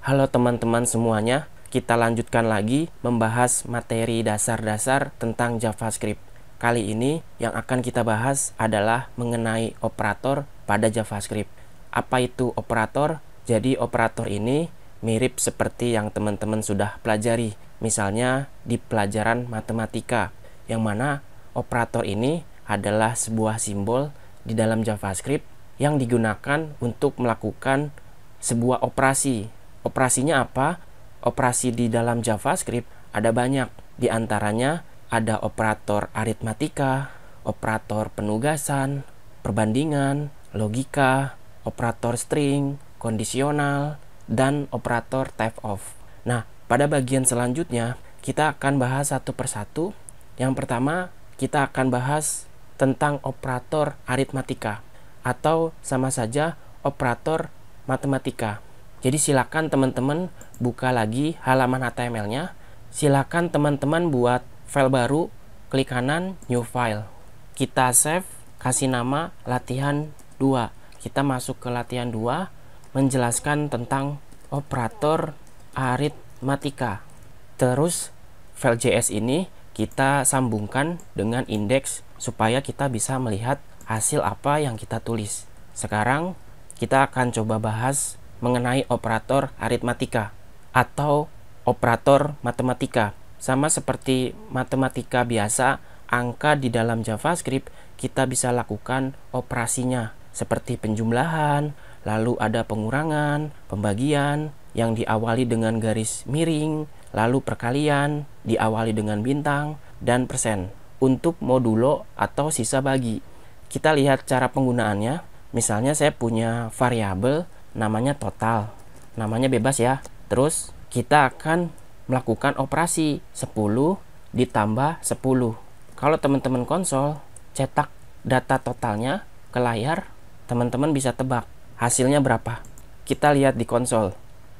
Halo teman-teman semuanya, kita lanjutkan lagi membahas materi dasar-dasar tentang JavaScript. Kali ini yang akan kita bahas adalah mengenai operator pada JavaScript. Apa itu operator? Jadi operator ini mirip seperti yang teman-teman sudah pelajari, misalnya di pelajaran matematika, yang mana operator ini adalah sebuah simbol di dalam JavaScript yang digunakan untuk melakukan sebuah operasi. Operasinya apa? Operasi di dalam JavaScript ada banyak. Di antaranya ada operator aritmatika, operator penugasan, perbandingan, logika, operator string, kondisional, dan operator type of. Nah, pada bagian selanjutnya kita akan bahas satu persatu. Yang pertama, kita akan bahas tentang operator aritmatika atau sama saja operator matematika. Jadi silakan teman-teman buka lagi halaman HTML-nya. Silakan teman-teman buat file baru, klik kanan new file. Kita save, kasih nama latihan 2. Kita masuk ke latihan 2 menjelaskan tentang operator aritmatika. Terus file JS ini kita sambungkan dengan indeks supaya kita bisa melihat hasil apa yang kita tulis. Sekarang kita akan coba bahas mengenai operator aritmatika atau operator matematika. Sama seperti matematika biasa, angka di dalam JavaScript kita bisa lakukan operasinya seperti penjumlahan, lalu ada pengurangan, pembagian yang diawali dengan garis miring, lalu perkalian diawali dengan bintang, dan persen. Untuk modulo atau sisa bagi, kita lihat cara penggunaannya. Misalnya saya punya variabel namanya total, namanya bebas ya. Terus kita akan melakukan operasi 10 ditambah 10. Kalau teman-teman konsol cetak data totalnya ke layar, teman-teman bisa tebak hasilnya berapa. Kita lihat di konsol,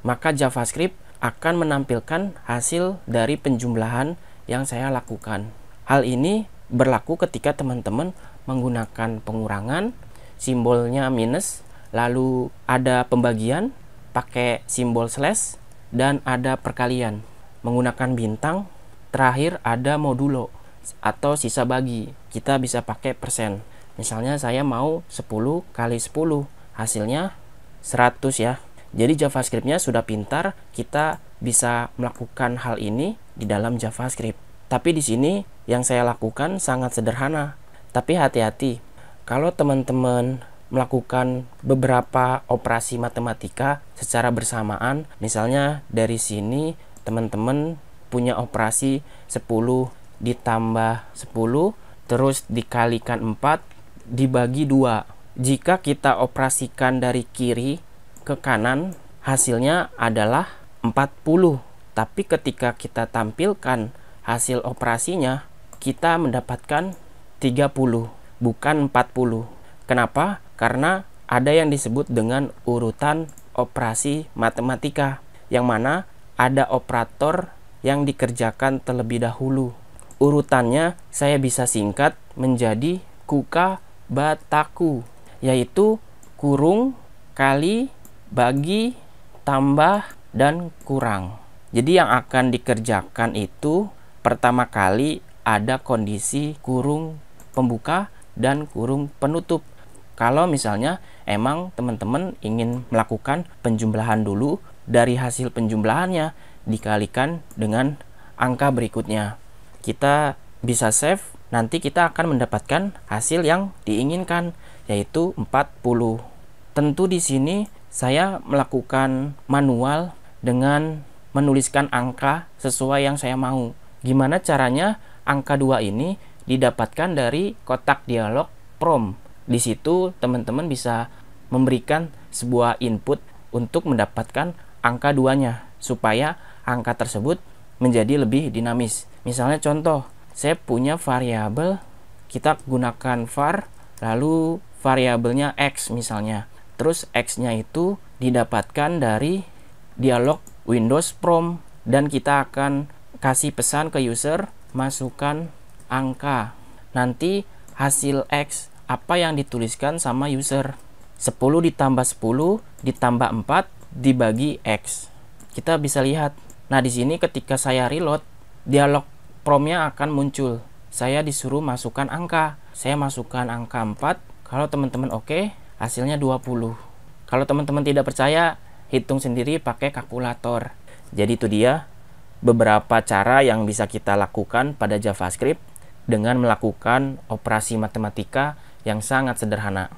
maka JavaScript akan menampilkan hasil dari penjumlahan yang saya lakukan. Hal ini berlaku ketika teman-teman menggunakan pengurangan, simbolnya minus, lalu ada pembagian pakai simbol slash, dan ada perkalian menggunakan bintang. Terakhir ada modulo atau sisa bagi, kita bisa pakai persen. Misalnya saya mau 10 kali 10, hasilnya 100 ya. Jadi JavaScript-nya sudah pintar, kita bisa melakukan hal ini di dalam JavaScript. Tapi di sini yang saya lakukan sangat sederhana. Tapi hati-hati, kalau teman-teman melakukan beberapa operasi matematika secara bersamaan, misalnya dari sini teman-teman punya operasi 10 ditambah 10, terus dikalikan 4 dibagi 2. Jika kita operasikan dari kiri ke kanan, hasilnya adalah 40. Tapi ketika kita tampilkan hasil operasinya, kita mendapatkan 30, bukan 40. Kenapa? Karena ada yang disebut dengan urutan operasi matematika, yang mana ada operator yang dikerjakan terlebih dahulu. Urutannya saya bisa singkat menjadi kuka bataku, yaitu kurung, kali, bagi, tambah, dan kurang. Jadi yang akan dikerjakan itu pertama kali ada kondisi kurung pembuka dan kurung penutup. Kalau misalnya emang teman-teman ingin melakukan penjumlahan dulu, dari hasil penjumlahannya dikalikan dengan angka berikutnya. Kita bisa save, nanti kita akan mendapatkan hasil yang diinginkan, yaitu 40. Tentu di sini saya melakukan manual dengan menuliskan angka sesuai yang saya mau. Gimana caranya? Angka 2 ini didapatkan dari kotak dialog prompt. Di situ teman-teman bisa memberikan sebuah input untuk mendapatkan angka 2-nya supaya angka tersebut menjadi lebih dinamis. Misalnya contoh, saya punya variabel, kita gunakan var, lalu variabelnya x misalnya. Terus x-nya itu didapatkan dari dialog Windows prompt, dan kita akan kasih pesan ke user, masukkan angka. Nanti hasil x apa yang dituliskan sama user. 10 ditambah 10 ditambah 4 dibagi x. kita bisa lihat. Nah, di sini ketika saya reload, dialog prompt-nya akan muncul. Saya disuruh masukkan angka. Saya masukkan angka 4. Kalau teman-teman oke, hasilnya 20. Kalau teman-teman tidak percaya, hitung sendiri pakai kalkulator. Jadi itu dia beberapa cara yang bisa kita lakukan pada JavaScript dengan melakukan operasi matematika yang sangat sederhana.